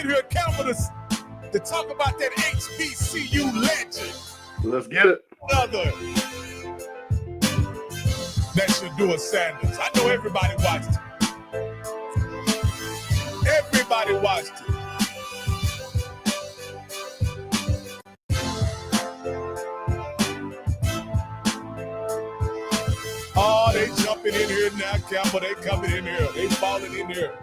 in here, Campbell, to talk about that HBCU legend. Let's get it. Another. That Shedeur Sanders. I know everybody watched it. Everybody watched it. Oh, they jumping in here now, Campbell. They coming in here. They falling in here.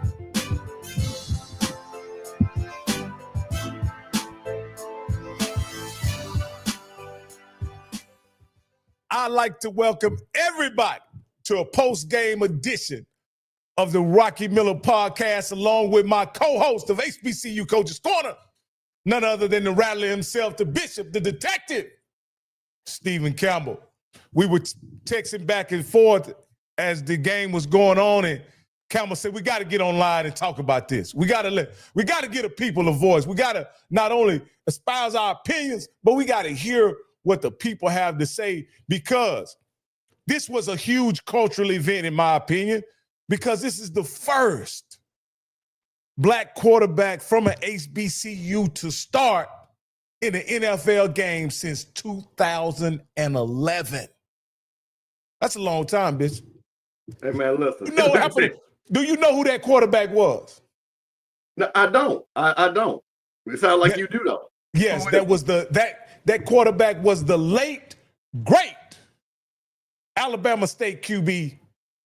I'd like to welcome everybody to a post-game edition of the Rocky Miller Podcast, along with my co-host of HBCU Coach's Corner, none other than the Rattler himself, the Bishop, the Detective, Stephen Campbell. We were texting back and forth as the game was going on, and Campbell said, we got to get online and talk about this. We got to get the people a voice. We got to not only espouse our opinions, but we got to hear what the people have to say, because this was a huge cultural event, in my opinion, because this is the first black quarterback from an HBCU to start in an NFL game since 2011. That's a long time, bitch. Hey, man, listen. You know what happened? Do you know who that quarterback was? No, I don't. I don't. It sounds like you do, though. Yes, that quarterback was the late, great Alabama State QB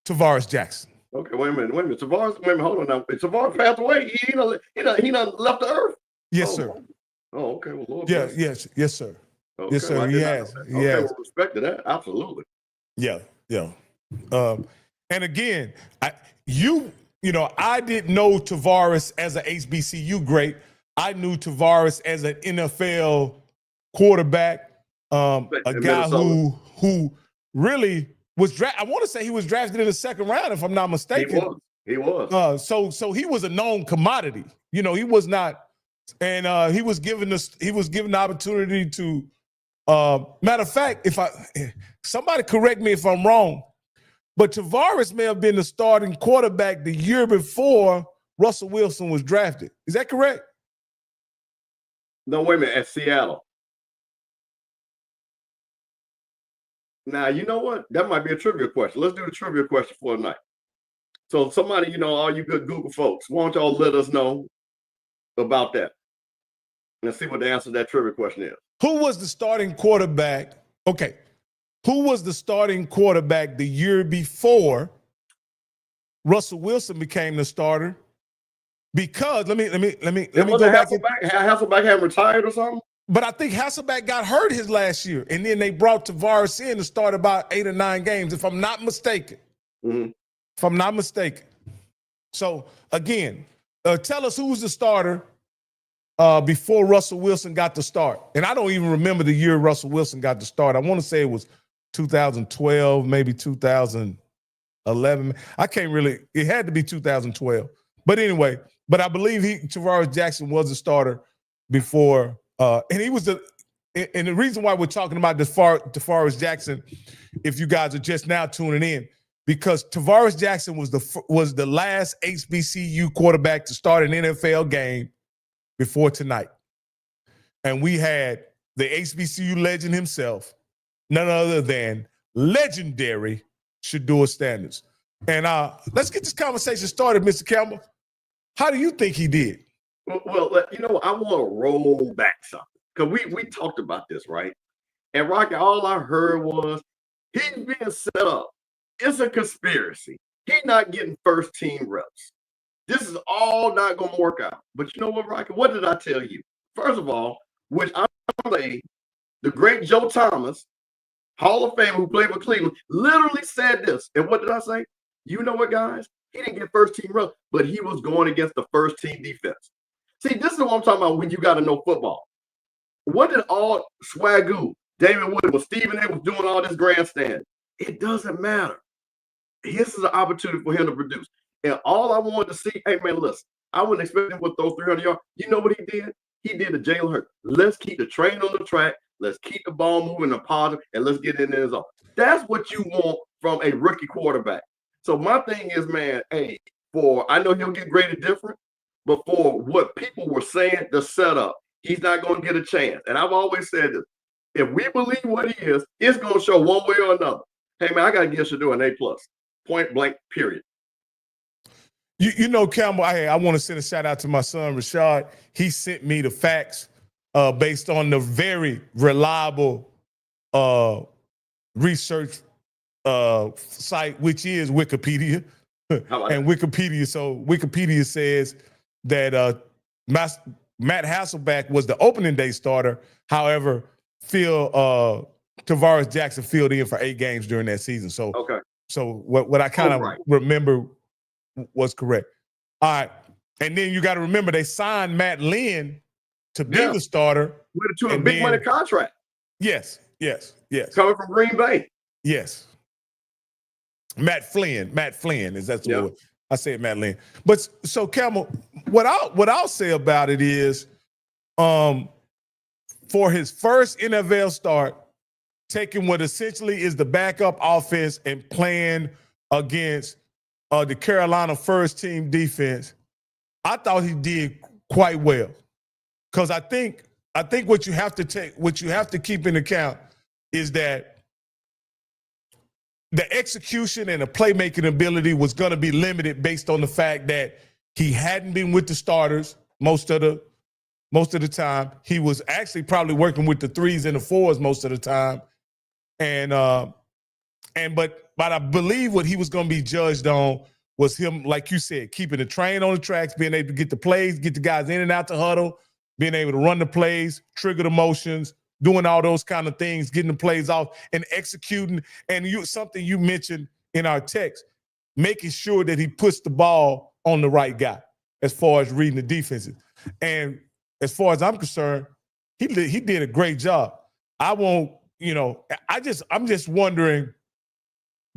Tarvaris Jackson. Okay, wait a minute. Tarvaris, hold on now. Tarvaris passed away. He done left the earth. Yes, sir. Oh, okay. Well, Lord. Yes, sir. Okay, yes, sir. well, He has. Well, respect to that. Absolutely. Yeah. And again, I didn't know Tarvaris as an HBCU great. I knew Tarvaris as an NFL quarterback, a guy who really was drafted. I want to say he was drafted in the second round, if I'm not mistaken. He was. So he was a known commodity. He was not, and he was given the opportunity to. Matter of fact, somebody correct me if I'm wrong, but Tarvaris may have been the starting quarterback the year before Russell Wilson was drafted. Is that correct? No, wait a minute. At Seattle. Now, you know what? That might be a trivia question. Let's do the trivia question for tonight. So somebody, all you good Google folks, why don't y'all let us know about that? Let's see what the answer to that trivia question is. Who was the starting quarterback? Okay. Who was the starting quarterback the year before Russell Wilson became the starter? Because let me go back. Hasselbeck had retired or something? But I think Hasselbeck got hurt his last year, and then they brought Tarvaris in to start about 8 or 9 games, if I'm not mistaken. Mm-hmm. If I'm not mistaken. So again, tell us who was the starter before Russell Wilson got the start. And I don't even remember the year Russell Wilson got the start. I want to say it was 2012, maybe 2011. I can't really. It had to be 2012. But anyway. But I believe Tarvaris Jackson was a starter before, and he was and the reason why we're talking about Tarvaris Jackson, if you guys are just now tuning in, because Tarvaris Jackson was the last HBCU quarterback to start an NFL game before tonight, and we had the HBCU legend himself, none other than legendary Shedeur Sanders. And let's get this conversation started, Mr. Campbell. How do you think he did? Well, I want to roll back something, because we talked about this, right? And Rocky, all I heard was he's being set up. It's a conspiracy. He's not getting first team reps. This is all not going to work out. But you know what, Rocky? What did I tell you? First of all, which I'm saying, the great Joe Thomas, Hall of Famer who played for Cleveland, literally said this. And what did I say? You know what, guys? He didn't get first team reps, but he was going against the first team defense. See, this is what I'm talking about when you got to know football. What did all swagoo, David Wood, was Stephen A was doing all this grandstand? It doesn't matter. This is an opportunity for him to produce. And all I wanted to see, hey, man, listen, I wouldn't expect him with those 300 yards. You know what he did? He did a Jalen Hurts. Let's keep the train on the track. Let's keep the ball moving and positive, and let's get in the zone. That's what you want from a rookie quarterback. So my thing is, man, I know he'll get graded different, before what people were saying, the setup. He's not going to get a chance. And I've always said this. If we believe what he is, it's going to show one way or another. Hey, man, I got to give Shedeur an A+. Point blank, period. You know, Campbell, I want to send a shout out to my son, Rashad. He sent me the facts based on the very reliable research site, which is Wikipedia. And Wikipedia says that Matt Hasselbeck was the opening day starter. However, Tavares Jackson filled in for 8 games during that season. So, so what I kind of remember was correct. All right. And then you got to remember they signed Matt Lynn to be the starter. To a big money contract. Yes. Coming from Green Bay. Yes. Matt Flynn. Is that the word? I said Matt Lynn. But so Campbell, what I'll say about it is for his first NFL start, taking what essentially is the backup offense and playing against the Carolina first team defense, I thought he did quite well. Because I think what you have to keep in account is that the execution and the playmaking ability was going to be limited based on the fact that he hadn't been with the starters most of the time. He was actually probably working with the 3s and the 4s most of the time. But I believe what he was going to be judged on was him, like you said, keeping the train on the tracks, being able to get the plays, get the guys in and out the huddle, being able to run the plays, trigger the motions, doing all those kind of things, getting the plays off and executing. And something you mentioned in our text, making sure that he puts the ball on the right guy as far as reading the defenses. And as far as I'm concerned, he did a great job. I'm just wondering,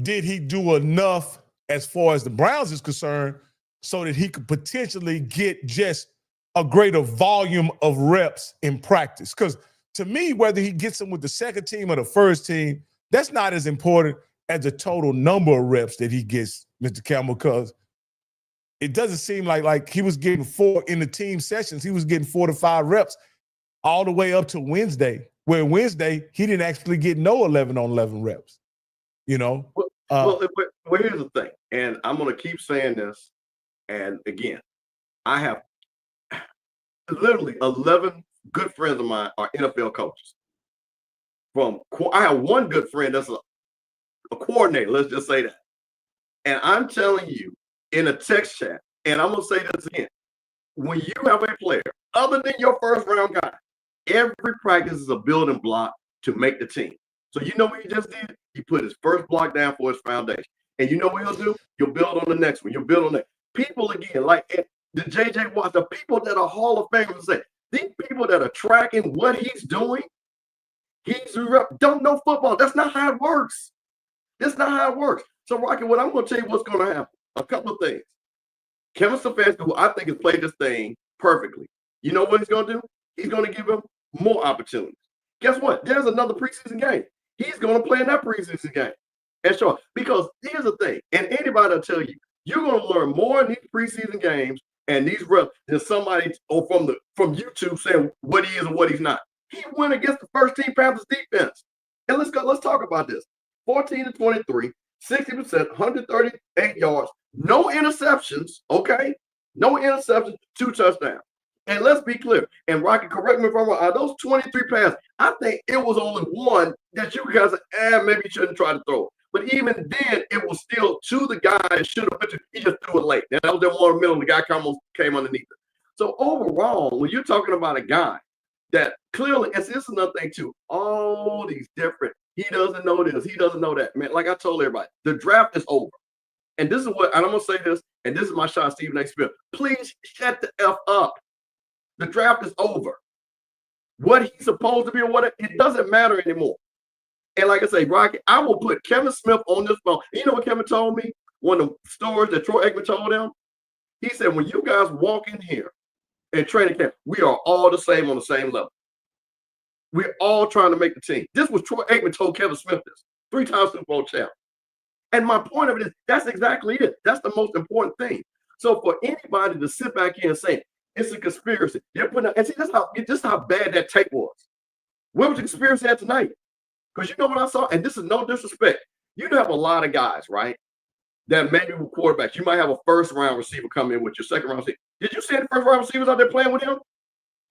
did he do enough as far as the Browns is concerned so that he could potentially get just a greater volume of reps in practice? Because to me, whether he gets them with the second team or the first team, that's not as important as the total number of reps that he gets, Mr. Campbell, because it doesn't seem like he was getting 4 in the team sessions. He was getting 4 to 5 reps all the way up to Wednesday, where Wednesday he didn't actually get no 11-on-11 reps, Well, here's the thing, and I'm going to keep saying this, and again, I have literally 11 good friends of mine are NFL coaches. I have one good friend that's a coordinator, let's just say that. And I'm telling you, in a text chat, and I'm going to say this again, when you have a player, other than your first round guy, every practice is a building block to make the team. So you know what he just did? He put his first block down for his foundation. And you know what he'll do? You'll build on the next one. You'll build on that. People, again, like the JJ Watts, the people that are Hall of Famers say, these people that are tracking what he's doing, don't know football. That's not how it works. That's not how it works. So, Rocky, what I'm going to tell you what's going to happen. A couple of things. Kevin Stefanski, who I think has played this thing perfectly, you know what he's going to do? He's going to give him more opportunities. Guess what? There's another preseason game. He's going to play in that preseason game. And sure, because here's the thing, and anybody will tell you, you're going to learn more in these preseason games and these reps than somebody from YouTube saying what he is and what he's not. He went against the first team Panthers defense. And let's talk about this. 14-23, 60%, 138 yards, no interceptions, okay? No interceptions, 2 touchdowns. And let's be clear, and Rocky, correct me if I'm wrong, out of those 23 passes, I think it was only one that you guys said, maybe you shouldn't try to throw it. But even then, it was still to the guy that should have put it. He just threw it late. That was that one middle, the guy almost came underneath it. So overall, when you're talking about a guy that clearly, and this is another thing too, all these different, he doesn't know this, he doesn't know that. Man, like I told everybody, the draft is over. And this is what, and I'm going to say this, and this is my shot, Stephen A. Smith. Please shut the F up. The draft is over. What he's supposed to be or what it doesn't matter anymore. And like I say, Rocky, I will put Kevin Smith on this phone. You know what Kevin told me? One of the stories that Troy Aikman told him? He said, when you guys walk in here in training camp, we are all the same on the same level. We're all trying to make the team. This was Troy Aikman told Kevin Smith this. 3-time Super Bowl champ. And my point of it is, that's exactly it. That's the most important thing. So for anybody to sit back here and say it's a conspiracy, they're putting and see that's how bad that tape was. Where was the conspiracy at tonight? Because you know what I saw, and this is no disrespect. You have a lot of guys, right? That maybe with quarterbacks. You might have a first round receiver come in with your second round receiver. Did you see any first round receivers out there playing with him?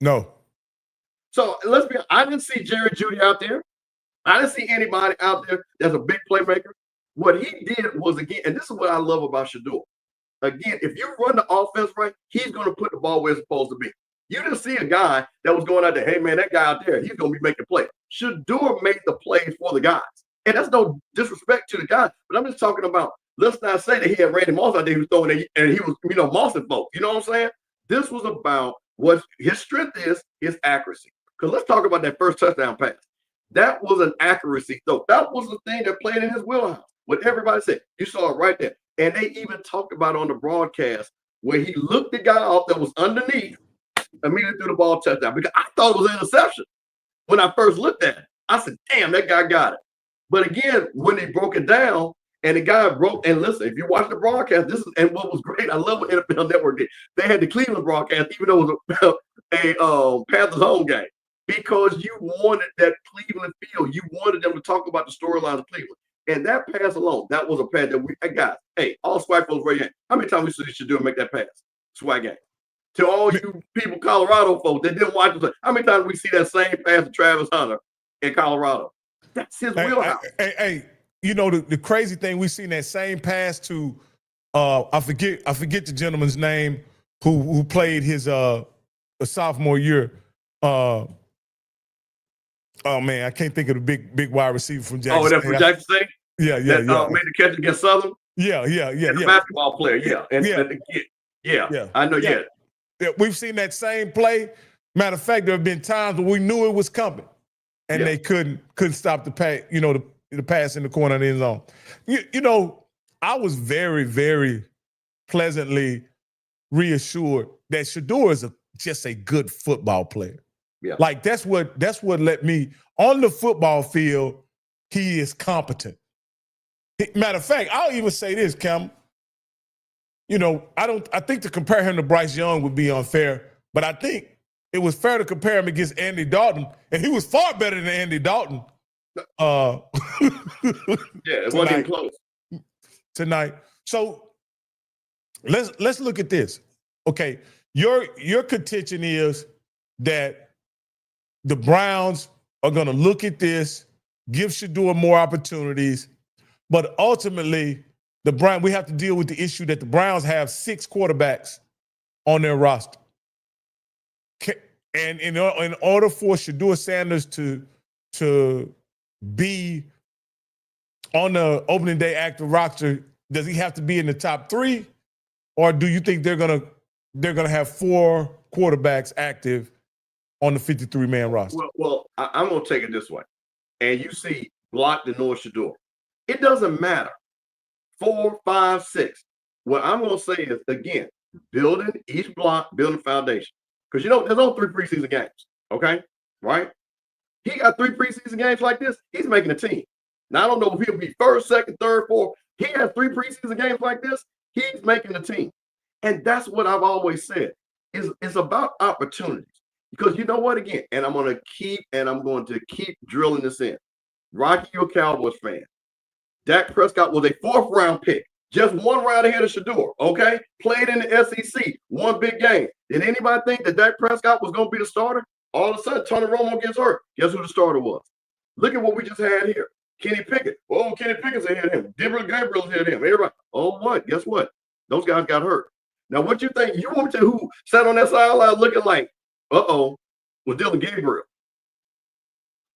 No. So let's be honest, I didn't see Jerry Jeudy out there. I didn't see anybody out there that's a big playmaker. What he did was, again, and this is what I love about Shedeur. Again, if you run the offense right, he's going to put the ball where it's supposed to be. You didn't see a guy that was going out there, hey, man, that guy out there, he's going to be making plays. Shedeur made the plays for the guys. And that's no disrespect to the guys, but I'm just talking about, let's not say that he had Randy Moss out there who was throwing it, and he was, mossing folks. You know what I'm saying? This was about what his strength is, his accuracy. Because let's talk about that first touchdown pass. That was an accuracy. So that was the thing that played in his wheelhouse. What everybody said. You saw it right there. And they even talked about on the broadcast where he looked the guy off that was underneath, immediately threw the ball touchdown. Because I thought it was an interception when I first looked at it. I said, damn, that guy got it. But again, when they broke it down, and the guy broke, and listen, if you watch the broadcast, this is, and what was great, I love what NFL Network did. They had the Cleveland broadcast, even though it was a Panthers home game, because you wanted that Cleveland feel. You wanted them to talk about the storylines of Cleveland. And that pass alone, that was a pass that we got. Hey, all SWAC folks right here. How many times we should do make that pass? SWAC game. To all you people, Colorado folks that didn't watch it, how many times we see that same pass to Travis Hunter in Colorado? That's his wheelhouse. Hey, you know, the crazy thing, we seen that same pass to I forget the gentleman's name who played his a sophomore year. Oh man, I can't think of the big wide receiver from Jackson. Oh, that from Jackson State? Yeah. Made the catch against Southern? Yeah. The basketball player, yeah. And the kid. Yeah. I know, yeah. We've seen that same play. Matter of fact, there have been times when we knew it was coming, and they couldn't stop the pass, the pass in the corner of the end zone. You know, I was very, very pleasantly reassured that Shedeur is just a good football player. Yeah. Like that's what let me on the football field, he is competent. Matter of fact, I'll even say this, Cam. I think to compare him to Bryce Young would be unfair, but I think it was fair to compare him against Andy Dalton, and he was far better than Andy Dalton. It wasn't even close tonight. So let's look at this. Okay, your contention is that the Browns are going to look at this, give Shedeur more opportunities, but ultimately we have to deal with the issue that the Browns have 6 quarterbacks on their roster. And in order for Shedeur Sanders to be on the opening day active roster, does he have to be in the top 3, or do you think they're gonna have 4 quarterbacks active on the 53-man roster? Well, I'm gonna take it this way, and you see block the North Shedeur. It doesn't matter. 4, 5, 6. What I'm gonna say is, again, building each block, building foundation. Because there's only 3 preseason games. Okay, right? He got 3 preseason games like this. He's making a team. Now I don't know if he'll be first, second, third, fourth. He has 3 preseason games like this. He's making a team, and that's what I've always said. It's about opportunities. Because you know what? Again, and I'm going to keep drilling this in. Rocky, you're a Cowboys fan. Dak Prescott was a 4th round pick, just 1 round ahead of Shedeur. Okay, played in the SEC, 1 big game. Did anybody think that Dak Prescott was going to be the starter? All of a sudden, Tony Romo gets hurt. Guess who the starter was? Look at what we just had here. Kenny Pickett. Oh, Kenny Pickett's ahead of him. Gabriel's ahead of him. Everybody. Oh, what? Guess what? Those guys got hurt. Now, what you think? You want me to who sat on that sideline looking like, was Dylan Gabriel.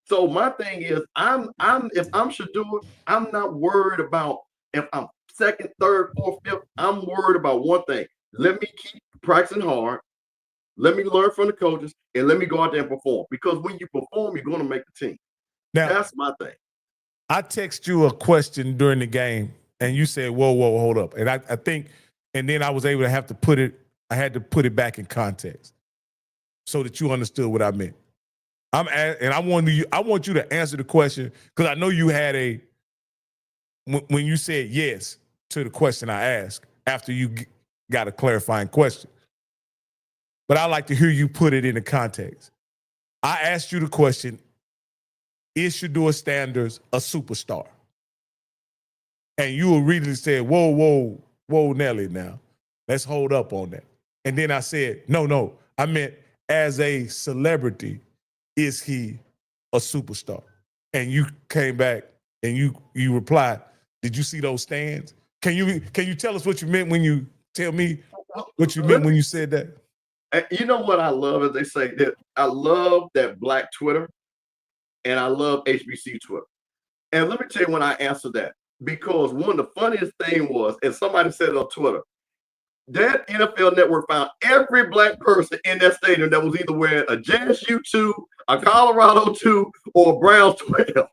So my thing is, if I'm Shedeur, I'm not worried about if I'm 2nd, 3rd, 4th, 5th. I'm worried about one thing. Let me keep practicing hard. Let me learn from the coaches, and let me go out there and perform. Because when you perform, you're going to make the team. Now, that's my thing. I text you a question during the game, and you said, whoa, hold up. And I think, and then I was able to I had to put it back in context so that you understood what I meant. I want you to answer the question, because I know you had when you said yes to the question I asked after you got a clarifying question. But I like to hear you put it into context. I asked you the question, is Shedeur Sanders a superstar? And you immediately said, whoa, Nelly now. Let's hold up on that. And then I said, no, I meant as a celebrity, is he a superstar? And you came back and you replied, did you see those stands? Can you tell us what you meant when you tell me what you meant when you said that? You know what I love is they say that I love that Black Twitter and I love HBCU Twitter. And let me tell you when I answered that, because one of the funniest thing was, and somebody said it on Twitter, that NFL Network found every Black person in that stadium that was either wearing a JSU 2, a Colorado 2, or a Browns 12.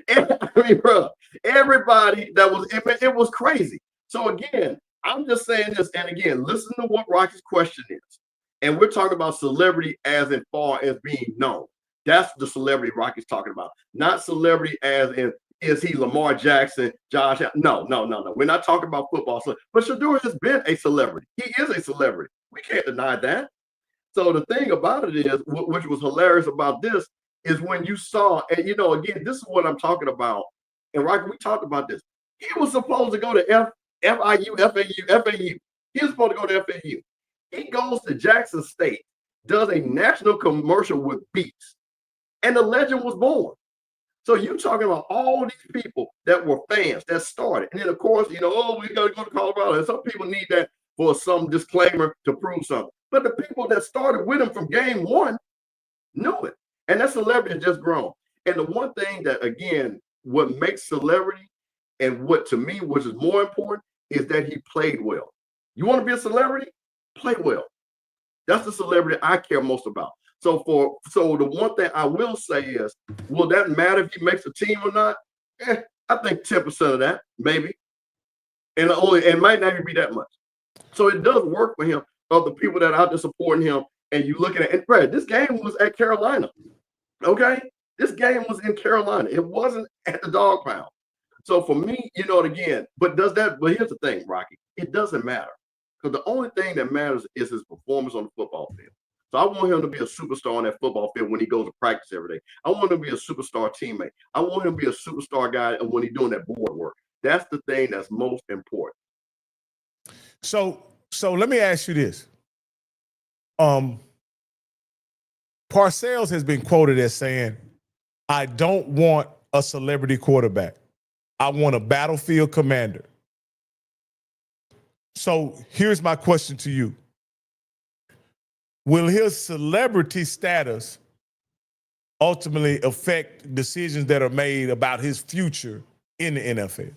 And, I mean, bro, everybody that was, it was crazy. So again, I'm just saying this, and again, listen to what Rocky's question is. And we're talking about celebrity as in far as being known. That's the celebrity Rocky's talking about. Not celebrity as in, is he Lamar Jackson, Josh? No. We're not talking about football. But Shedeur has been a celebrity. He is a celebrity. We can't deny that. So the thing about it is, which was hilarious about this, is when you saw, and you know, again, this is what I'm talking about. And Rocky, we talked about this. He was supposed to go to FIU, FAU. He was supposed to go to FAU. He goes to Jackson State, does a national commercial with Beats, and the legend was born. So you're talking about all these people that were fans that started. And then, of course, you know, oh, we got to go to Colorado. And some people need that for some disclaimer to prove something. But the people that started with him from game one knew it. And that celebrity has just grown. And the one thing that, again, what makes celebrity and what to me, which is more important, is that he played well. You want to be a celebrity? Play well. That's the celebrity I care most about. So the one thing I will say is, will that matter if he makes a team or not? I think 10% of that, maybe. And it might not even be that much. So it does work for him, of the people that are out there supporting him. And you looking at it, Brad, this game was at Carolina. Okay? This game was in Carolina. It wasn't at the dog pound. So for me, you know, again, but here's the thing, Rocky. It doesn't matter. Because the only thing that matters is his performance on the football field. So I want him to be a superstar on that football field when he goes to practice every day. I want him to be a superstar teammate. I want him to be a superstar guy when he's doing that board work. That's the thing that's most important. So let me ask you this. Parcells has been quoted as saying, I don't want a celebrity quarterback. I want a battlefield commander. So here's my question to you. Will his celebrity status ultimately affect decisions that are made about his future in the NFL?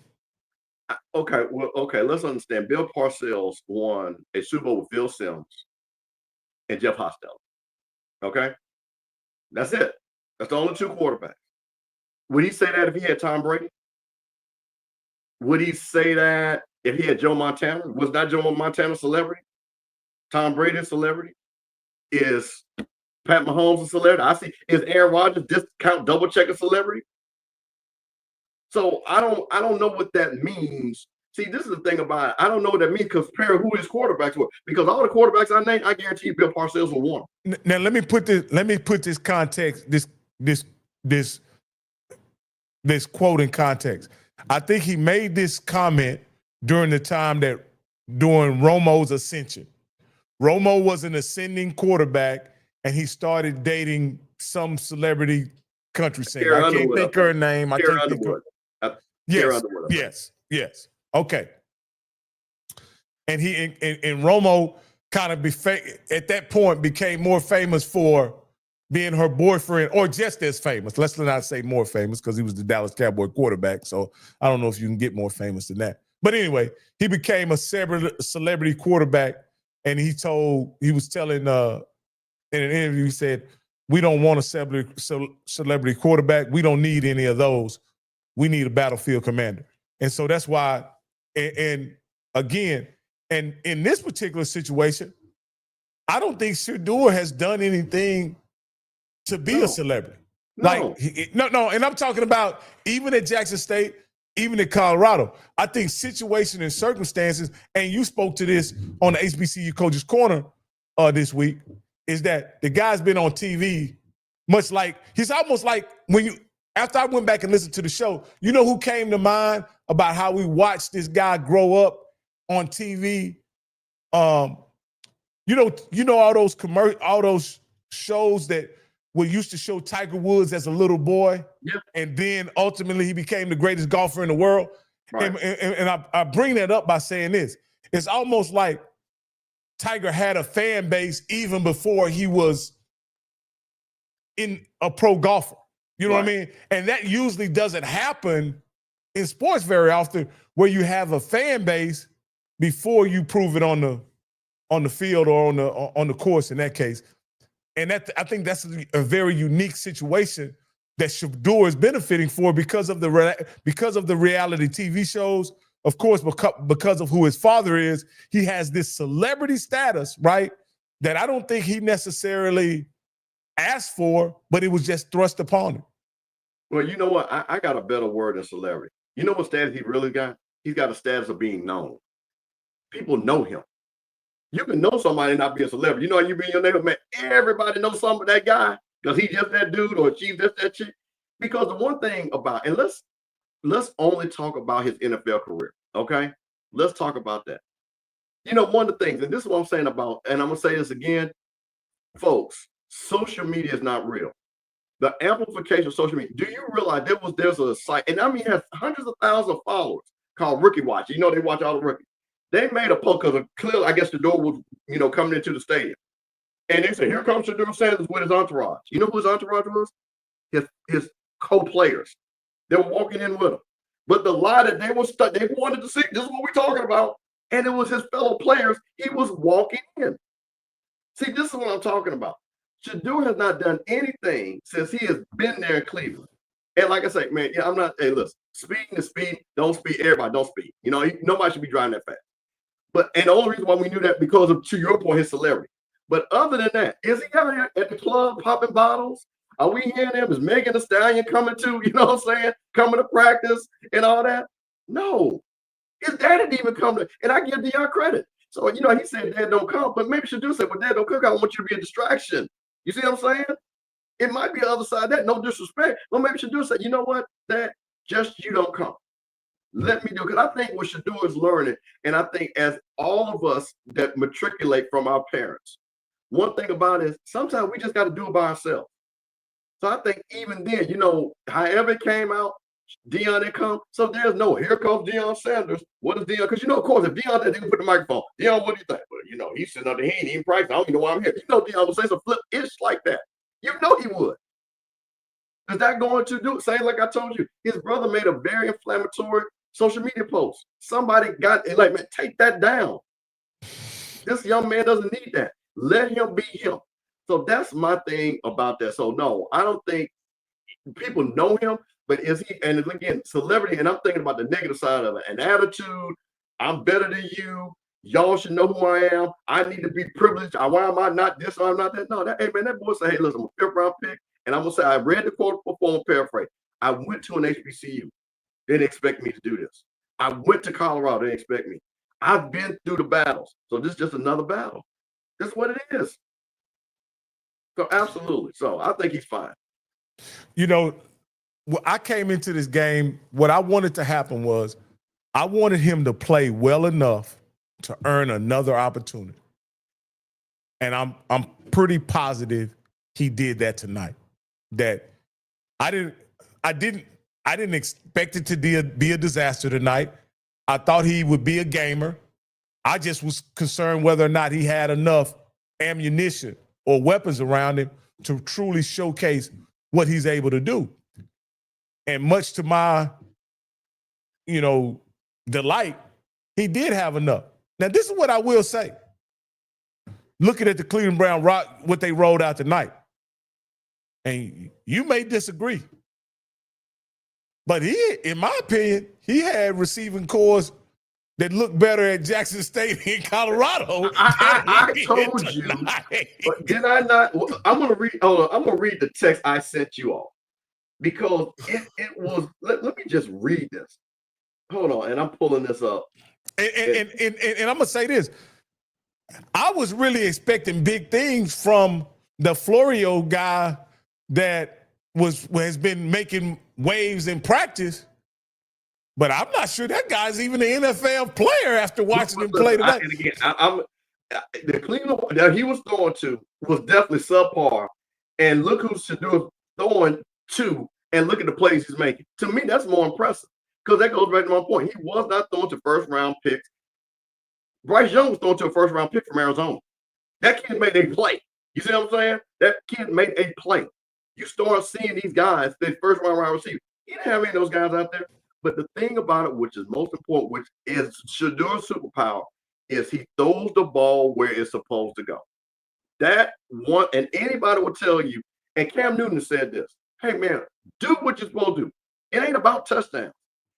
Okay, let's understand. Bill Parcells won a Super Bowl with Phil Simms and Jeff Hostetler. Okay? That's it. That's the only two quarterbacks. Would he say that if he had Tom Brady? Would he say that if he had Joe Montana? Was not Joe Montana a celebrity? Tom Brady a celebrity? Is Pat Mahomes a celebrity? Is Aaron Rodgers discount double check a celebrity? So I don't know what that means. See, this is the thing about it. I don't know what that means compared who his quarterbacks were. Because all the quarterbacks I named, I guarantee you Bill Parcells will won. Now let me put this context, this quote in context. I think he made this comment during Romo's ascension. Romo was an ascending quarterback, and he started dating some celebrity country singer. I can't think her name. I can't think her. Yes. Okay. And and Romo kind of at that point became more famous for being her boyfriend, or just as famous. Let's not say more famous, because he was the Dallas Cowboy quarterback. So I don't know if you can get more famous than that. But anyway, he became a celebrity quarterback, and he was telling in an interview, he said, we don't want a celebrity quarterback. We don't need any of those. We need a battlefield commander. And so that's why, and again, and in this particular situation, I don't think Shedeur has done anything to be a celebrity. No. And I'm talking about even at Jackson State, even in Colorado. I think situation and circumstances, and you spoke to this on the HBCU Coaches Corner this week, is that the guy's been on TV much like, he's almost like after I went back and listened to the show, you know who came to mind about how we watched this guy grow up on TV? You know all those shows that we used to show Tiger Woods as a little boy, yeah. And then ultimately he became the greatest golfer in the world. Right. And I bring that up by saying this. It's almost like Tiger had a fan base even before he was in a pro golfer. You know what I mean? And that usually doesn't happen in sports very often, where you have a fan base before you prove it on the field or on the course in that case. And that, I think that's a very unique situation that Shedeur is benefiting for because of the reality TV shows. Of course, because of who his father is, he has this celebrity status, right? That I don't think he necessarily asked for, but it was just thrust upon him. Well, you know what? I got a better word than celebrity. You know what status he really got? He's got a status of being known. People know him. You can know somebody and not be a celebrity. You know how you be in your neighborhood, man, everybody knows something about that guy because he's just that dude or she's just that chick. Because the one thing about, and let's only talk about his NFL career, okay? Let's talk about that. You know, one of the things, and this is what I'm saying about, and I'm going to say this again, folks, social media is not real. The amplification of social media. Do you realize there's a site, and I mean, it has hundreds of thousands of followers called Rookie Watch. You know, they watch all the rookies. They made a post because clearly, I guess, Shedeur was, coming into the stadium. And they said, here comes Shedeur Sanders with his entourage. You know who his entourage was? His co-players. They were walking in with him. But the lie that they wanted to see, this is what we're talking about. And it was his fellow players. He was walking in. See, this is what I'm talking about. Shedeur has not done anything since he has been there in Cleveland. And like I say, man, I'm not, hey, listen, speeding is speed. Don't speed. Everybody don't speed. Nobody should be driving that fast. And the only reason why we knew that because of, to your point, his celebrity. But other than that, is he out here at the club popping bottles? Are we hearing him? Is Megan Thee Stallion coming to, coming to practice and all that? No. His dad didn't even come to, and I give Deion credit. So, he said dad don't come, but maybe Shedeur said, well, dad don't come. I want you to be a distraction. You see what I'm saying? It might be the other side of that, no disrespect. But maybe Shedeur said, you know what, Dad, just you don't come. Let me do it. Because I think what Shedeur is learning, and I think as all of us that matriculate from our parents, one thing about it is sometimes we just got to do it by ourselves. So I think even then, however it came out, Deion didn't come. So there's no, here comes Deion Sanders. What is Deion? Because, of course, if Deion did, they would put the microphone. Deion, what do you think? Well, he's sitting up there, he ain't even practicing. I don't even know why I'm here. Deion would say some flip-ish like that. He would. Is that going to do it? Same like I told you. His brother made a very inflammatory social media post. Somebody got it like, man, take that down. This young man doesn't need that. Let him be him. So that's my thing about that. So no, I don't think people know him, but is he, and again, celebrity, and I'm thinking about the negative side of it, an attitude, I'm better than you, y'all should know who I am, I need to be privileged, why am I not this or I'm not that? No, hey man, that boy said, hey, listen, I'm a 5th round pick, and I'm gonna say, I read the quote before, paraphrase. I went to an HBCU. They didn't expect me to do this. I went to Colorado. They didn't expect me. I've been through the battles. So this is just another battle. That's what it is. So absolutely. So I think he's fine. I came into this game, what I wanted to happen was I wanted him to play well enough to earn another opportunity. And I'm pretty positive he did that tonight. That I didn't expect it to be a disaster tonight. I thought he would be a gamer. I just was concerned whether or not he had enough ammunition or weapons around him to truly showcase what he's able to do. And much to my, delight, he did have enough. Now, this is what I will say. Looking at the Cleveland Brown Rock, what they rolled out tonight, and you may disagree, but in my opinion, he had receiving cores that look better at Jackson State in Colorado. I told you, but did I not? I'm gonna read. I'm gonna read the text I sent you all because it was. Let me just read this. hold on, and I'm pulling this up. And I'm gonna say this. I was really expecting big things from the Florio guy that has been making waves in practice, but I'm not sure that guy's even an NFL player after watching him play tonight. And again, the Cleveland that he was throwing to was definitely subpar. And look who Shedeur throwing to, and look at the plays he's making. To me, that's more impressive because that goes back to my point. He was not throwing to first-round picks. Bryce Young was throwing to a first-round pick from Arizona. That kid made a play. You see what I'm saying? That kid made a play. You start seeing these guys, the first-round wide receiver. He didn't have any of those guys out there. But the thing about it, which is most important, which is Shedeur's superpower, is he throws the ball where it's supposed to go. That one, and anybody will tell you, and Cam Newton said this, hey, man, do what you're supposed to do. It ain't about touchdowns.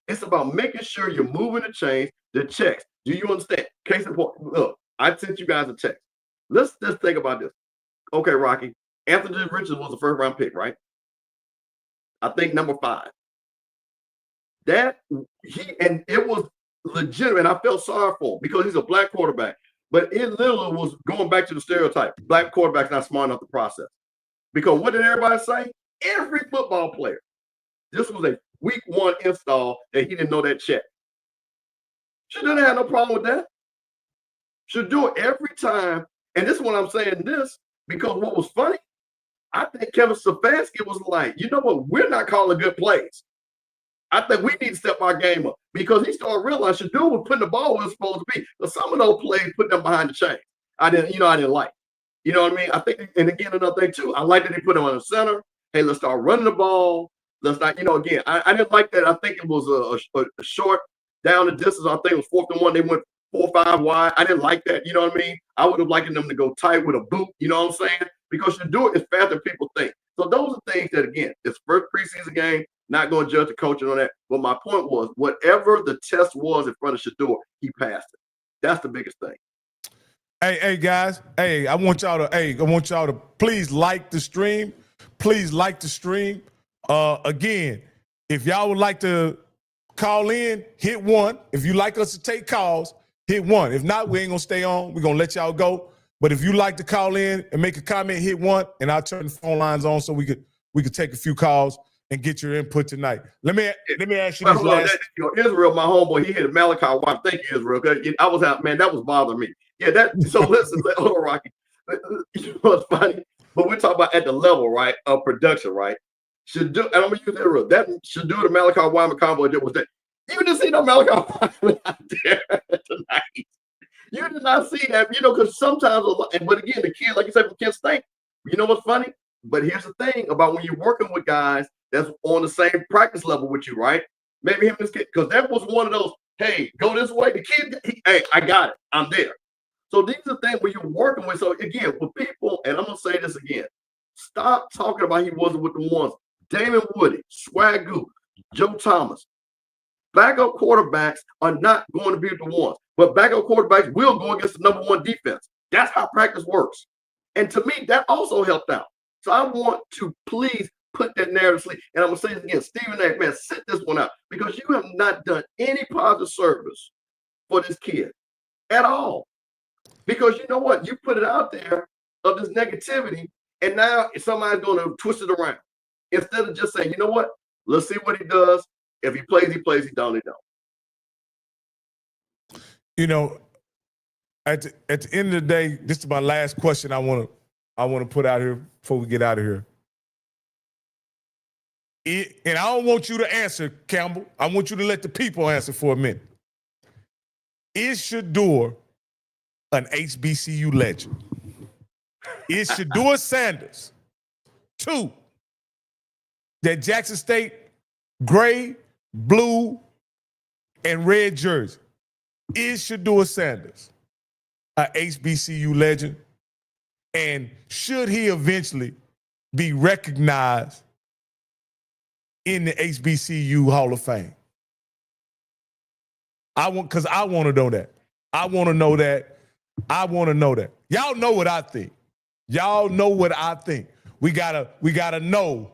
It's about making sure you're moving the chains, the checks. Do you understand? Case in point, look, I sent you guys a text. Let's just think about this. Okay, Rocky, Anthony Richards was a first-round pick, right? I think number 5. And it was legitimate. I felt sorry for him because he's a black quarterback. But it literally was going back to the stereotype. Black quarterback's not smart enough to process. Because what did everybody say? Every football player. This was a week 1 install that he didn't know that check. Shedeur had no problem with that. Shedeur every time, and this is what I'm saying this, because what was funny, I think Kevin Stefanski was like, you know what, we're not calling good plays. I think we need to step our game up because he started realizing Shedeur was putting the ball where it's supposed to be. But some of those plays put them behind the chain. I didn't like. You know what I mean? I think, and again, another thing too, I like that they put him on the center. Hey, let's start running the ball. Let's not, again, I didn't like that. I think it was a short down the distance. I think it was 4th and 1. They went 4 or 5 wide. I didn't like that. You know what I mean? I would have liked them to go tight with a boot. You know what I'm saying? Because Shedeur is faster than people think. So those are things that, again, it's first preseason game. Not going to judge the coaching on that. But my point was, whatever the test was in front of Shedeur, he passed it. That's the biggest thing. Hey guys. Hey, I want y'all to please like the stream. Please like the stream. Again, if y'all would like to call in, hit 1. If you like us to take calls, hit 1. If not, we ain't gonna stay on. We're gonna let y'all go. But if you like to call in and make a comment, hit 1, and I'll turn the phone lines on so we could take a few calls and get your input tonight. Let me ask you this last. Israel, my homeboy, he hit Malachi White. Thank you, Israel. I was out, man. That was bothering me. Yeah, so listen, hold on, Rocky. You know what's funny? But we're talking about at the level, right, of production, right? Shedeur, and I'm gonna use that real. That Shedeur to Malachi Wyman combo was that. You didn't see no Malachi Wyman out there tonight. You did not see that, because sometimes, but again, the kid, like you said, from Kent State, you know what's funny? But here's the thing about when you're working with guys that's on the same practice level with you, right? Maybe him and this kid, because that was one of those, hey, go this way. The kid, hey, I got it. I'm there. So these are things where you're working with. So again, with people, and I'm going to say this again, stop talking about he wasn't with the ones. Damon Woody, Swagoo, Joe Thomas. Backup quarterbacks are not going to be the ones, but backup quarterbacks will go against the number 1 defense. That's how practice works. And to me, that also helped out. So I want to please put that narrative sleep. And I'm going to say this again, Stephen A., man, sit this one out because you have not done any positive service for this kid at all. Because you know what? You put it out there of this negativity, and now somebody's going to twist it around. Instead of just saying, you know what? Let's see what he does. If he plays, he plays. He don't, he don't. At the end of the day, this is my last question I want to put out here before we get out of here. And I don't want you to answer, Campbell. I want you to let the people answer for a minute. Is Shedeur an HBCU legend? Is Shedeur Sanders 2 that Jackson State gray, blue, and red jersey? Is Shedeur Sanders a HBCU legend? And should he eventually be recognized in the HBCU Hall of Fame? Because I want to know that. I want to know that. Y'all know what I think. We gotta know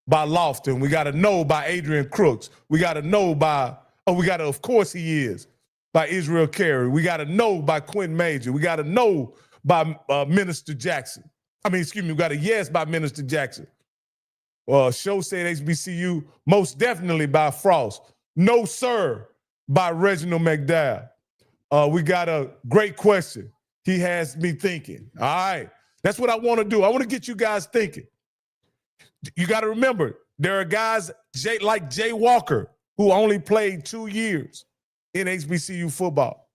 by Lofton. We gotta know by Adrian Crooks. We gotta know by Oh, we got to, of course he is, by Israel Carey. We got to know by Quentin Major. We got to know by Minister Jackson. We got a yes by Minister Jackson. Show said HBCU, most definitely by Frost. No, sir, by Reginald McDowell. We got a great question. He has me thinking. All right. That's what I want to do. I want to get you guys thinking. You got to remember, there are guys like Jay Walker who only played 2 years in HBCU football.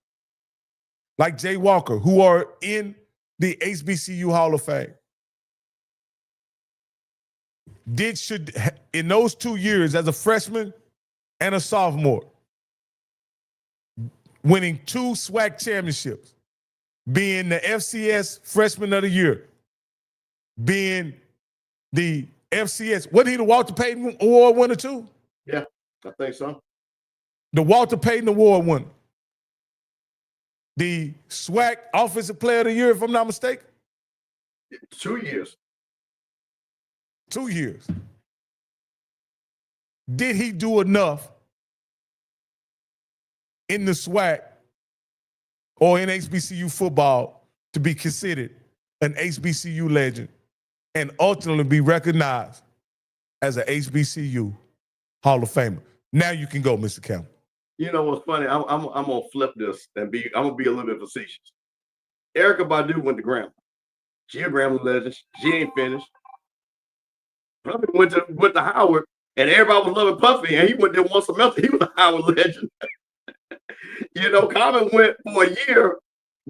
Like Jay Walker, who are in the HBCU Hall of Fame. In those 2 years as a freshman and a sophomore, winning 2 SWAC championships, being the FCS Freshman of the Year, being the FCS, wasn't he the Walter Payton Award winner too? Yeah, I think so. The Walter Payton Award winner. The SWAC Offensive Player of the Year, if I'm not mistaken. 2 years. 2 years. Did he do enough in the SWAC or in HBCU football to be considered an HBCU legend and ultimately be recognized as an HBCU Hall of Famer? Now you can go, Mr. Campbell. You know what's funny? I'm gonna flip this and I'm gonna be a little bit facetious. Erykah Badu went to Grambling. She a Grambling legend. She ain't finished. Puffy went to Howard, and everybody was loving Puffy, and he went there one semester. He was a Howard legend. Common went for a year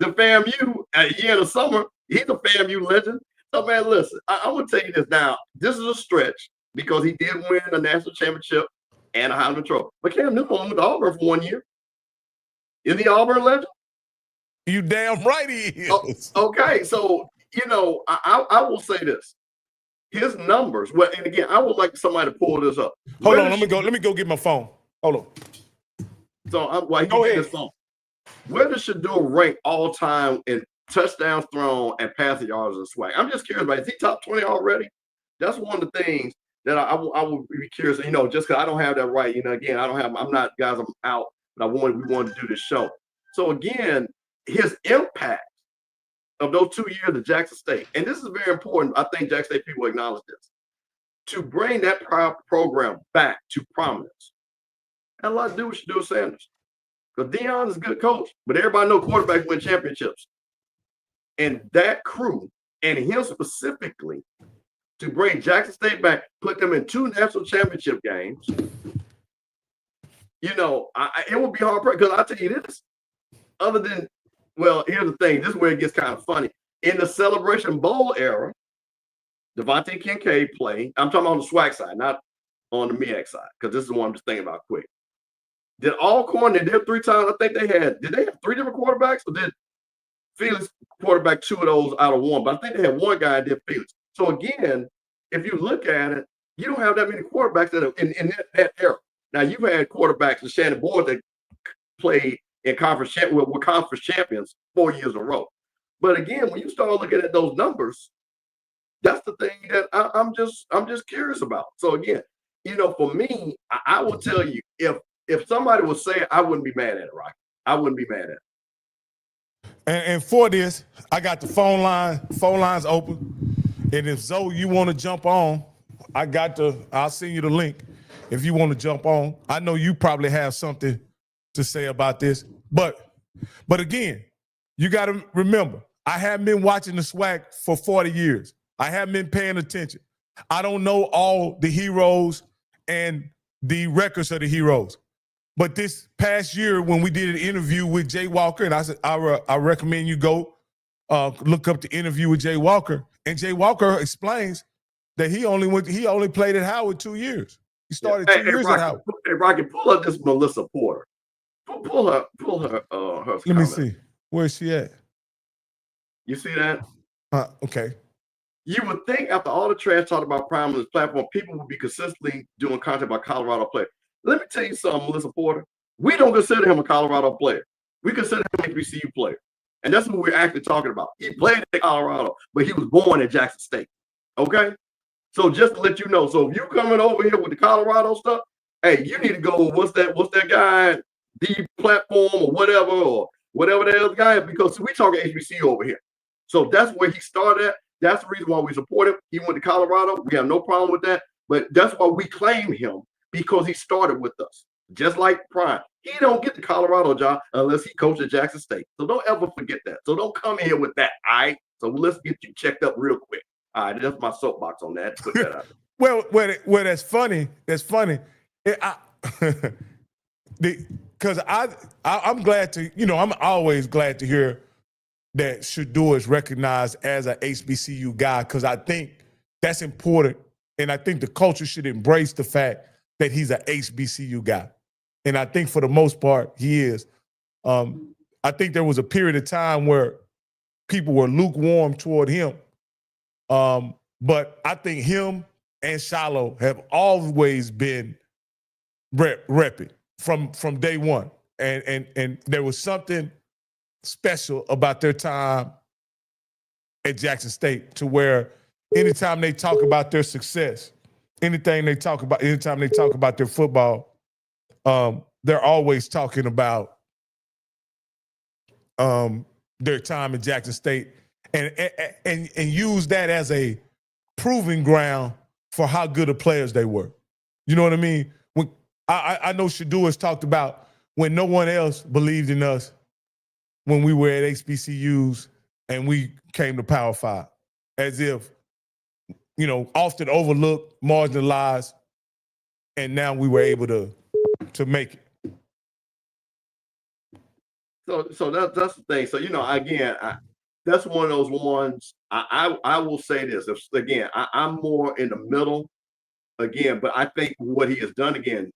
to FAMU, a year in the summer. He's a FAMU legend. So, man, listen, I'm going to tell you this now. This is a stretch because he did win a national championship and a Heisman Trophy. But Cam Newton went to Auburn for 1 year. Is he Auburn legend? You damn right he is. Okay, so, I will say this. His numbers, well, and again, I would like somebody to pull this up. Hold on, let me go get my phone. Hold on. So while he gets his phone, where does Shedeur rank all time in touchdowns thrown and passing yards in SWAC? I'm just curious about it. Is he top 20 already? That's one of the things that I would be curious. Just because I don't have that right. Again, I'm not, guys. I'm out, but we wanted to do this show. So again, his impact of those 2 years at Jackson State, and this is very important. I think Jackson State people acknowledge this. To bring that program back to prominence, had a lot to do with Shedeur Sanders. Because Deion is a good coach, but everybody knows quarterbacks win championships. And that crew, and him specifically, to bring Jackson State back, put them in 2 national championship games, it would be hard because I'll tell you this, other than, well, here's the thing. This is where it gets kind of funny. In the Celebration Bowl era, Devontae Kincaid played. I'm talking on the SWAC side, not on the MEAC side, because this is the one I'm just thinking about quick. Did Alcorn, they did 3 times, I think did they have 3 different quarterbacks? Or did Felix quarterback 2 of those out of 1? But I think they had one guy that did Felix. So again, if you look at it, you don't have that many quarterbacks that are in that era. Now, you've had quarterbacks, and Shannon Boyd, that played in conference with conference champions 4 years in a row. But again, when you start looking at those numbers, that's the thing that I'm just curious about. So again, for me, I will tell you, if somebody would say it, I wouldn't be mad at it, Rocky. I wouldn't be mad at it. And for this, I got the phone lines open. And if Zoe, you want to jump on, I'll send you the link if you want to jump on. I know you probably have something to say about this. But again, you got to remember, I haven't been watching the SWAC for 40 years. I haven't been paying attention. I don't know all the heroes and the records of the heroes. But this past year, when we did an interview with Jay Walker, and I said, I recommend you go look up the interview with Jay Walker. And Jay Walker explains that he only played at Howard 2 years. He started 2 years Rocky, at Howard. Hey, Rocky, pull up this Melissa Porter. Pull her. Let me see. Where's she at? You see that? Okay. You would think after all the trash talked about Prime on this platform, people would be consistently doing content about Colorado players. Let me tell you something, Melissa Porter. We don't consider him a Colorado player. We consider him an HBCU player. And that's what we're actually talking about. He played in Colorado, but he was born at Jackson State. Okay? So just to let you know, so if you're coming over here with the Colorado stuff, hey, you need to go, what's that guy, the platform or whatever the other guy is, because we talking HBCU over here. So that's where he started at. That's the reason why we support him. He went to Colorado. We have no problem with that. But that's why we claim him, because he started with us. Just like Prime. He don't get the Colorado job unless he coached at Jackson State. So don't ever forget that. So don't come in here with that. All right. So let's get you checked up real quick. All right. That's my soapbox on that. Put that out. Well, that's funny. That's funny. Because I'm glad to, I'm always glad to hear that Shedeur is recognized as an HBCU guy, because I think that's important. And I think the culture should embrace the fact that he's an HBCU guy. And I think for the most part, he is. I think there was a period of time where people were lukewarm toward him. But I think him and Shiloh have always been repping from day one. And there was something special about their time at Jackson State, to where anytime they talk about their success, anytime they talk about their football, they're always talking about their time at Jackson State, and use that as a proving ground for how good of players they were. You know what I mean? When I know Shedeur has talked about when no one else believed in us when we were at HBCUs and we came to Power 5, as if, often overlooked, marginalized, and now we were able to make it. So that's the thing. So, again, that's one of those ones. I will say this. Again, I'm more in the middle, again, but I think what he has done, again,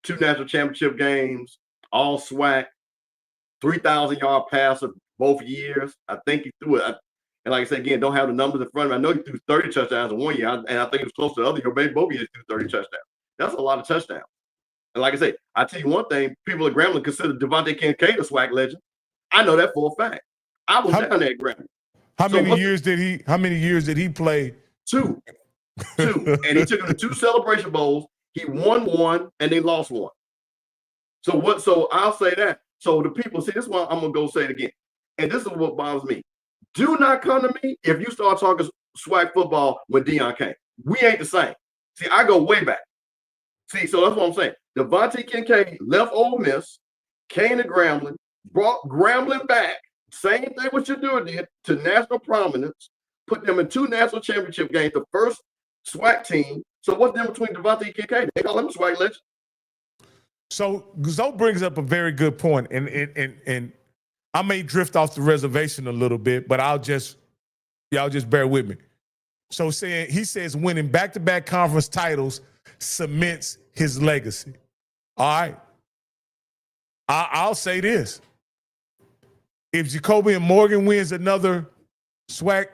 2 national championship games, all SWAC, 3,000-yard passer both years. I think he threw it. And like I said, again, don't have the numbers in front of me. I know he threw 30 touchdowns in one year, and I think it was close to the other year. Maybe both years threw 30 touchdowns. That's a lot of touchdowns. And like I say, I tell you one thing, people at Grambling consider Devontae Kincaid a SWAC legend. I know that for a fact. I was down there at Grambling. How many years did he play? 2. And he took him to 2 Celebration Bowls. He won 1 and they lost 1. So I'll say that. So the people, see, this is why I'm gonna go say it again. And this is what bothers me. Do not come to me if you start talking SWAC football when Deion came. We ain't the same. See, I go way back. See, so that's what I'm saying. Devontae Kincaid left Ole Miss, came to Grambling, brought Grambling back. Same thing what Shedeur did, to national prominence, put them in 2 national championship games, the first SWAC team. So what's the difference between Devontae and Kincaid? They call him a SWAC legend. So Zoe brings up a very good point, and I may drift off the reservation a little bit, but y'all just bear with me. So he says winning back-to-back conference titles cements his legacy. All right. I'll say this. If Jacoby and Morgan wins another SWAC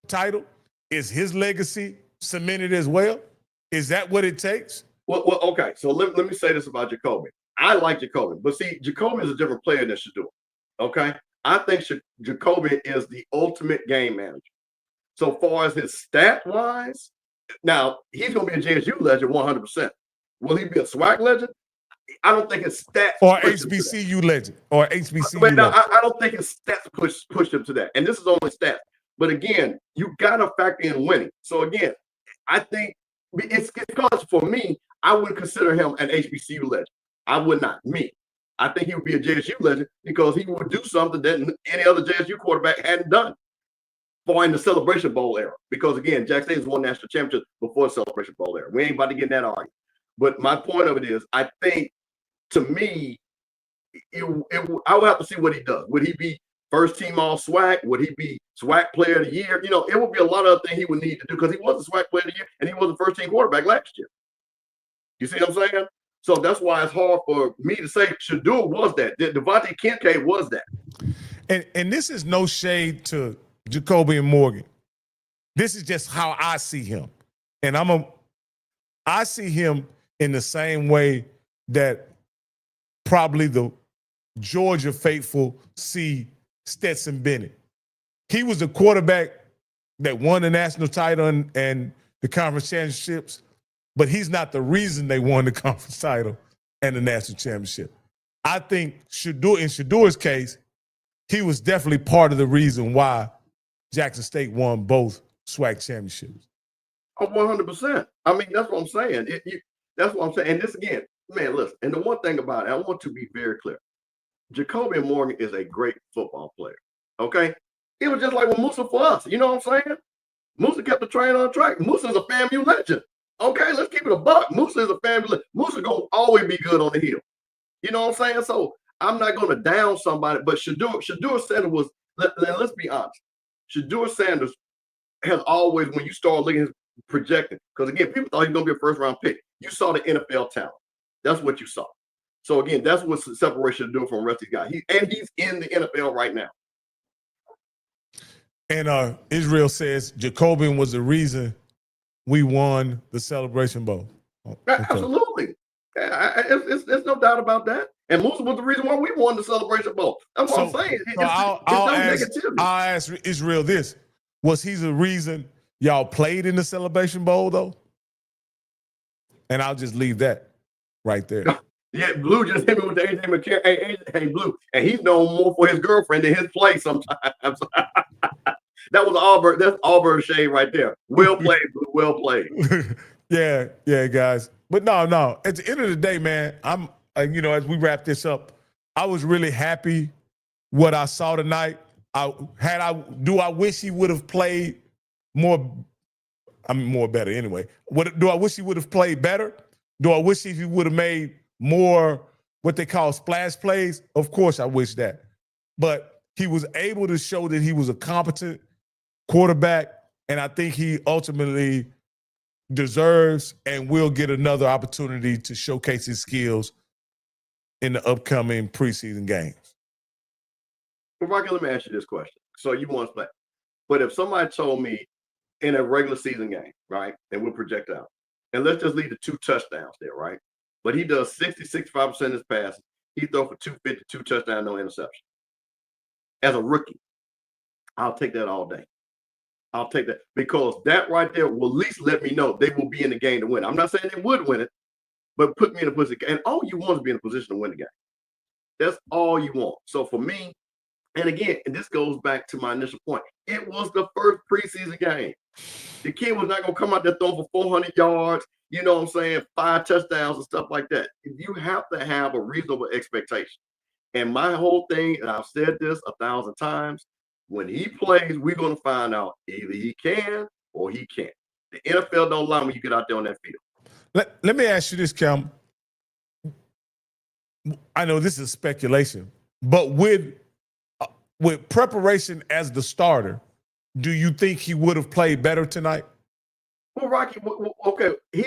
title, is his legacy cemented as well? Is that what it takes? Well, okay. So let me say this about Jacoby. I like Jacoby, but see, Jacoby is a different player than Shedeur. Okay? I think Jacoby is the ultimate game manager. So far as his stat-wise, now, he's going to be a JSU legend 100%. Will he be a SWAC legend? I don't think his stats or HBCU legend or HBCU. But now, I don't think his stats push him to that. And this is only stats. But again, you got to factor in winning. So again, I think it's because for me, I wouldn't consider him an HBCU legend. I would not. Me. I think he would be a JSU legend because he would do something that any other JSU quarterback hadn't done for in the Celebration Bowl era. Because again, Jack State has won national championship before the Celebration Bowl era. We ain't about to get in that argument. But my point of it is, I think, to me, I would have to see what he does. Would he be first team all SWAC? Would he be SWAC player of the year? It would be a lot of things he would need to do because he was a SWAC player of the year and he was a first team quarterback last year. You see what I'm saying? So that's why it's hard for me to say Shedeur was that. Devontae Kincaid was that. And this is no shade to Jacoby and Morgan. This is just how I see him. And I see him in the same way that probably the Georgia faithful see Stetson Bennett. He was a quarterback that won the national title and the conference championships, but he's not the reason they won the conference title and the national championship. I think in Shedeur's case, he was definitely part of the reason why Jackson State won both SWAC championships. Oh, 100%. I mean, that's what I'm saying. That's what I'm saying. And this again, man, listen. And the one thing about it, I want to be very clear. Jacoby Morgan is a great football player. Okay, it was just like with Musa for us. You know what I'm saying? Musa kept the train on track. Musa is a FAMU legend. Okay, let's keep it a buck. Musa is a FAMU legend. Musa gonna always be good on the hill. You know what I'm saying? So I'm not gonna down somebody, but Shedeur Sanders was. Let's be honest. Shedeur Sanders has always, when you start looking at his projecting, because again, people thought he was gonna be a first round pick. You saw the NFL talent. That's what you saw. So again, that's what separation to do from the rest of these guys. He's in the NFL right now. And Israel says Jacobian was the reason we won the Celebration Bowl. Okay. Absolutely. There's no doubt about that. And Musa was the reason why we won the Celebration Bowl. That's what I'm saying. I'll ask Israel this. Was he the reason y'all played in the Celebration Bowl, though? And I'll just leave that right there. Yeah, Blue just hit me with the AJ McCarron. Hey, Blue. And he's known more for his girlfriend than his play sometimes. That was Auburn. That's Auburn shade right there. Well played, Blue. Well played. Yeah, guys. But no. At the end of the day, man, I'm, as we wrap this up, I was really happy what I saw tonight. Do I wish he would have played more? More better anyway. Do I wish he would have played better? Do I wish he would have made more what they call splash plays? Of course, I wish that. But he was able to show that he was a competent quarterback, and I think he ultimately deserves and will get another opportunity to showcase his skills in the upcoming preseason games. Well, Rocky, let me ask you this question. So you want to play, but if somebody told me in a regular season game, right, and we'll project out, and let's just leave the 2 touchdowns there, right? But he does 65% of his passes. He throws for 250, 2 touchdowns, no interception. As a rookie, I'll take that all day. I'll take that because that right there will at least let me know they will be in the game to win. I'm not saying they would win it, but put me in a position. And all you want is to be in a position to win the game. That's all you want. So for me, and again, and this goes back to my initial point, it was the first preseason game. The kid was not going to come out there throwing for 400 yards, you know what I'm saying, 5 touchdowns and stuff like that. You have to have a reasonable expectation. And my whole thing, and I've said this 1,000 times, when he plays, we're going to find out either he can or he can't. The NFL don't lie when you get out there on that field. Let me ask you this, Cam. I know this is speculation, but with preparation as the starter, do you think he would have played better tonight? Well, Rocky, okay, he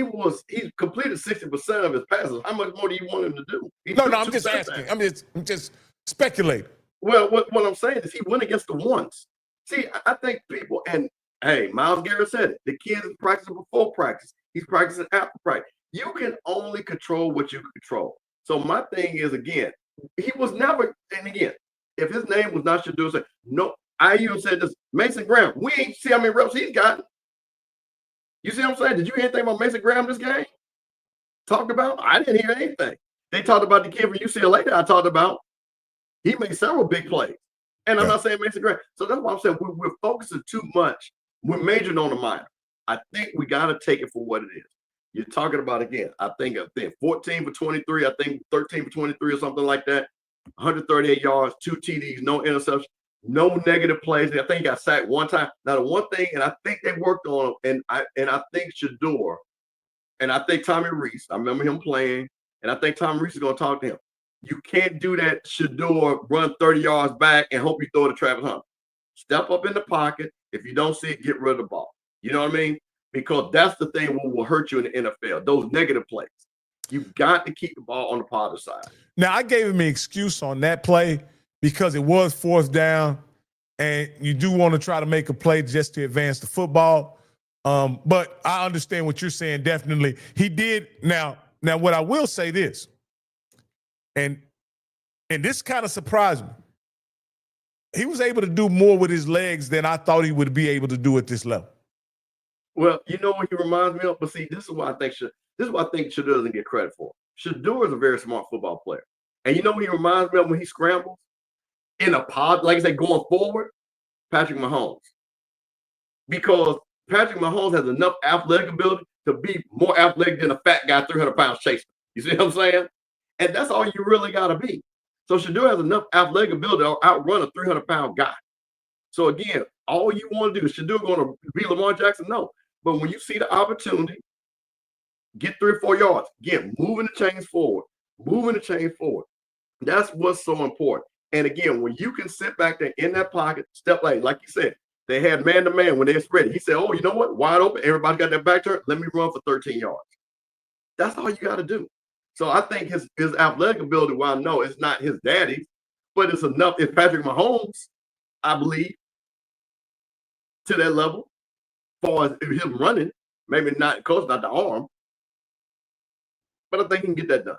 completed 60% of his passes. How much more do you want him to do? No, I'm just asking. I'm just speculating. Well, what I'm saying is he went against the ones. See, I think people, and hey, Myles Garrett said it. The kid is practicing before practice. He's practicing after practice. You can only control what you can control. So my thing is, again, he was never, and again, if his name was not Shedeur Sanders, no, I even said this, Mason Graham, we ain't see how many reps he's gotten. You see what I'm saying? Did you hear anything about Mason Graham this game? Talked about? I didn't hear anything. They talked about the kid from UCLA that I talked about. He made several big plays. And I'm not saying Mason Graham. So that's why I'm saying we're focusing too much. We're majoring on the minor. I think we got to take it for what it is. You're talking about, again, I think 14 for 23, I think 13 for 23 or something like that. 138 yards, 2 TDs, no interception, no negative plays. I think he got sacked one time. Now, the one thing, and I think they worked on him, and I think Shedeur, and I think Tommy Reese, I remember him playing, and I think Tommy Reese is going to talk to him. You can't do that, Shedeur, run 30 yards back and hope you throw it to Travis Hunter. Step up in the pocket. If you don't see it, get rid of the ball. You know what I mean? Because that's the thing what will hurt you in the NFL, those negative plays. You've got to keep the ball on the positive side. Now, I gave him an excuse on that play because it was 4th down, and you do want to try to make a play just to advance the football. But I understand what you're saying, definitely. He did. Now, what I will say this, and this kind of surprised me. He was able to do more with his legs than I thought he would be able to do at this level. Well, you know what he reminds me of? But see, this is what I think Shedeur doesn't get credit for. Shedeur is a very smart football player. And you know what he reminds me of when he scrambles? In a pod, like I said, going forward, Patrick Mahomes. Because Patrick Mahomes has enough athletic ability to be more athletic than a fat guy 300 pounds chasing. You see what I'm saying? And that's all you really got to be. So Shedeur has enough athletic ability to outrun a 300-pound guy. So again, all you want to do is Shedeur going to be Lamar Jackson? No. But when you see the opportunity, get 3 or 4 yards. Again, moving the chains forward. That's what's so important. And again, when you can sit back there in that pocket, step like you said, they had man-to-man when they spread it. He said, oh, you know what? Wide open. Everybody got their back turned. Let me run for 13 yards. That's all you got to do. So I think his athletic ability, while no, it's not his daddy's, but it's enough. It's Patrick Mahomes, I believe, to that level. As far as him running, maybe not, of course, not the arm, but I think he can get that done.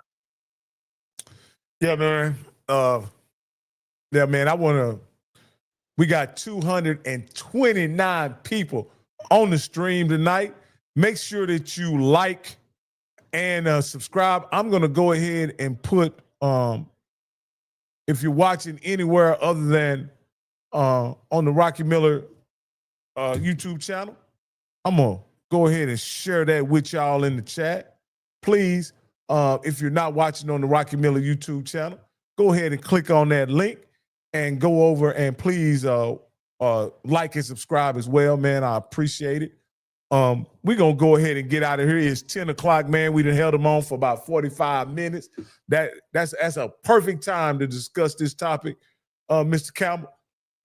Yeah, man. Yeah, man. We got 229 people on the stream tonight. Make sure that you like and subscribe. I'm going to go ahead and put, if you're watching anywhere other than on the Rocky Miller YouTube channel, I'm going to go ahead and share that with y'all in the chat. Please, if you're not watching on the Rocky Miller YouTube channel, go ahead and click on that link and go over and please like and subscribe as well, man. I appreciate it. We're going to go ahead and get out of here. It's 10 o'clock, man. We done held them on for about 45 minutes. That's a perfect time to discuss this topic. Mr. Campbell,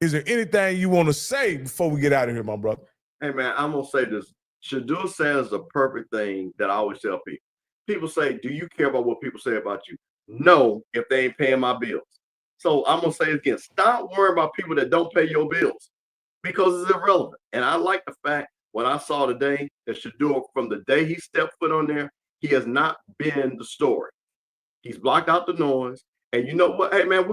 is there anything you want to say before we get out of here, my brother? Hey, man, I'm going to say this. Shedeur Sanders is a perfect thing that I always tell people. People say, do you care about what people say about you? No, if they ain't paying my bills. So I'm going to say it again. Stop worrying about people that don't pay your bills because it's irrelevant. And I like the fact what I saw today that Shedeur, from the day he stepped foot on there, he has not been the story. He's blocked out the noise. And you know what? Hey, man,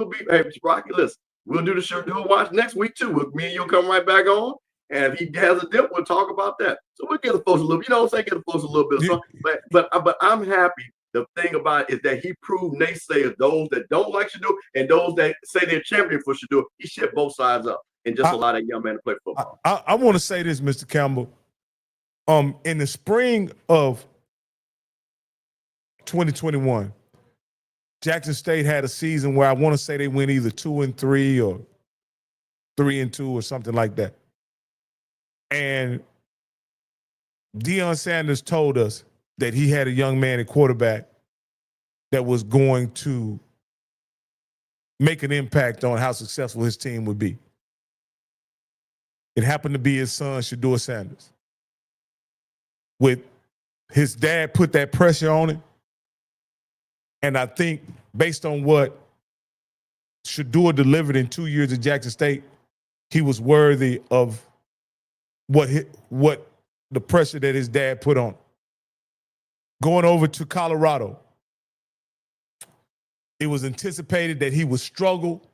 Rocky, listen, we'll do the Shedeur watch next week, too. Me and you'll come right back on. And if he has a dip, we'll talk about that. So we'll get the folks a little, you know what I'm saying? Get the folks a little bit of something. But I'm happy. The thing about it is that he proved naysayers, those that don't like Shedeur and those that say they're champion for Shedeur, he shit both sides up and just allow that young man to play football. I want to say this, Mr. Campbell. In the spring of 2021, Jackson State had a season where I want to say they went either 2-3 or 3-2 or something like that. And Deion Sanders told us that he had a young man at quarterback that was going to make an impact on how successful his team would be. It happened to be his son, Shedeur Sanders. With his dad put that pressure on him. And I think based on what Shedeur delivered in 2 years at Jackson State, he was worthy of what the pressure that his dad put on him. Going over to Colorado, it was anticipated that he would struggle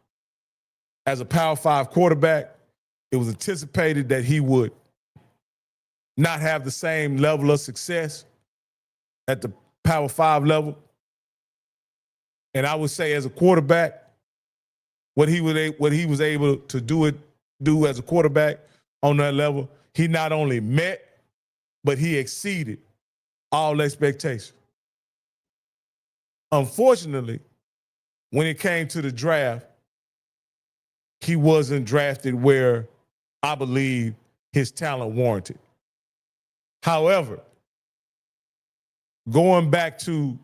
as a Power 5 quarterback. It was anticipated that he would not have the same level of success at the Power 5 level. And I would say as a quarterback, what he was able to do as a quarterback on that level, he not only met, but he exceeded all expectations. Unfortunately, when it came to the draft, he wasn't drafted where I believe his talent warranted. However, going back to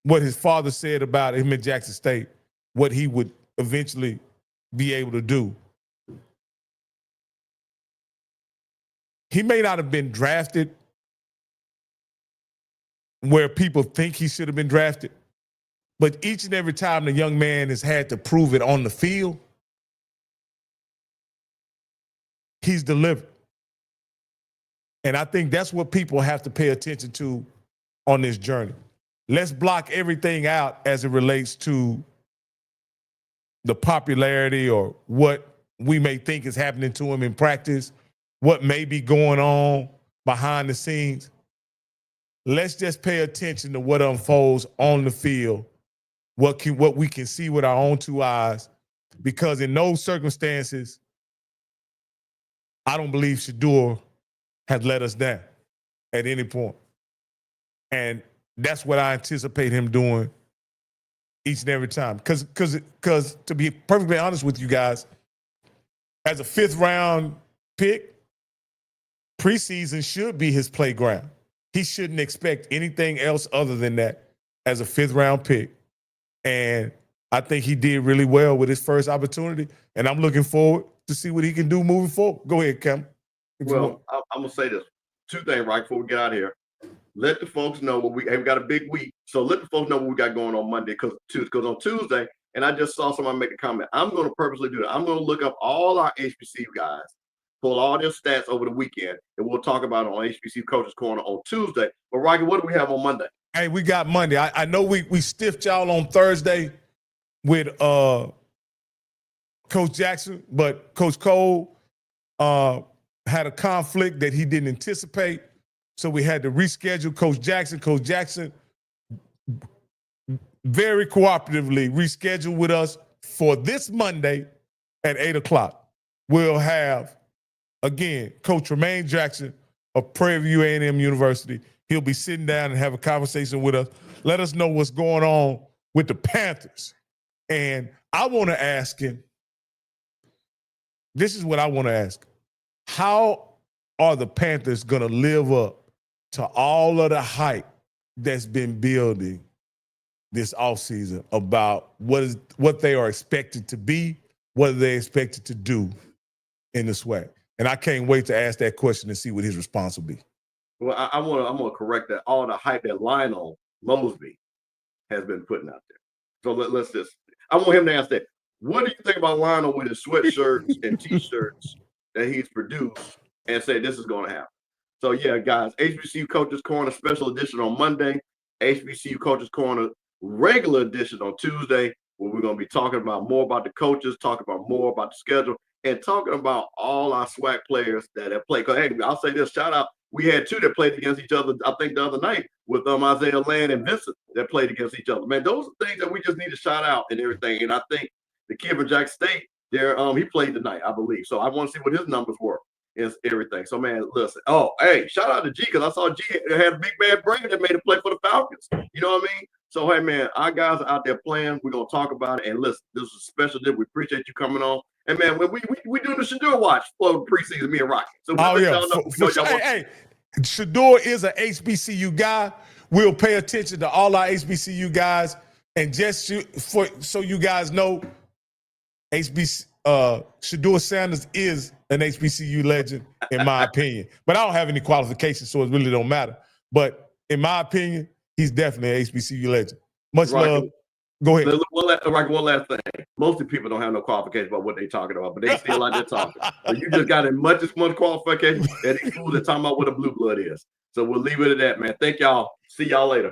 what his father said about him at Jackson State, what he would eventually be able to do, he may not have been drafted where people think he should have been drafted, but each and every time the young man has had to prove it on the field, he's delivered. And I think that's what people have to pay attention to on this journey. Let's block everything out as it relates to the popularity or what we may think is happening to him in practice, what may be going on behind the scenes. Let's just pay attention to what unfolds on the field, what we can see with our own two eyes, because in those circumstances, I don't believe Shedeur has let us down at any point. And that's what I anticipate him doing each and every time. Because to be perfectly honest with you guys, as a 5th round pick, preseason should be his playground. He shouldn't expect anything else other than that as a 5th round pick. And I think he did really well with his first opportunity. And I'm looking forward to see what he can do moving forward. Go ahead, Cam. Well, I'm going to say this. 2 things right before we get out of here. Let the folks know what we got a big week. So let the folks know what we got going on Monday, because on Tuesday, and I just saw someone make a comment, I'm going to purposely do that. I'm going to look up all our HBCU guys, pull all their stats over the weekend, and we'll talk about it on HBCU Coaches Corner on Tuesday. But Rocky, what do we have on Monday? Hey, we got Monday. I know we stiffed y'all on Thursday with Coach Jackson, but Coach Cole had a conflict that he didn't anticipate, so we had to reschedule Coach Jackson. Coach Jackson very cooperatively rescheduled with us for this Monday at 8 o'clock. We'll have, again, Coach Tremaine Jackson of Prairie View A&M University. He'll be sitting down and have a conversation with us. Let us know what's going on with the Panthers. And I want to ask him, this is what I want to ask. How are the Panthers going to live up to all of the hype that's been building this offseason about what they are expected to be, what they're expected to do in the SWAC? And I can't wait to ask that question and see what his response will be. Well, I'm gonna correct that. All the hype that Lionel Mosby has been putting out there. So let's just, I want him to ask that. What do you think about Lionel with his sweatshirts and T-shirts that he's produced and say this is going to happen? So yeah, guys, HBCU Coaches Corner special edition on Monday, HBCU Coaches Corner regular edition on Tuesday, where we're going to be talking about more about the coaches, talking about more about the schedule, and talking about all our SWAC players that have played. Because, hey, I'll say this, shout out, we had 2 that played against each other, I think, the other night with Isaiah Land and Vincent that played against each other. Man, those are things that we just need to shout out and everything. And I think the kid from Jack State, there, he played tonight, I believe. So I want to see what his numbers were. Is everything. So, man, listen. Oh, hey, shout out to G, because I saw G had a big bad brain that made a play for the Falcons. You know what I mean? So, hey, man, our guys are out there playing. We're going to talk about it. And listen, this is a special day. We appreciate you coming on. And, man, we doing the Shedeur Watch for the preseason, me and Rocky. So, hey, Shedeur is an HBCU guy. We'll pay attention to all our HBCU guys. And just so you guys know, Shedeur Sanders is an HBCU legend, in my opinion. But I don't have any qualifications, so it really don't matter. But in my opinion, he's definitely an HBCU legend. Much love. Go ahead. One last thing. Most of the people don't have no qualifications about what they're talking about, but they still like they're talking. But you just got as much qualification that these fools are talking about what a blue blood is. So we'll leave it at that, man. Thank y'all. See y'all later.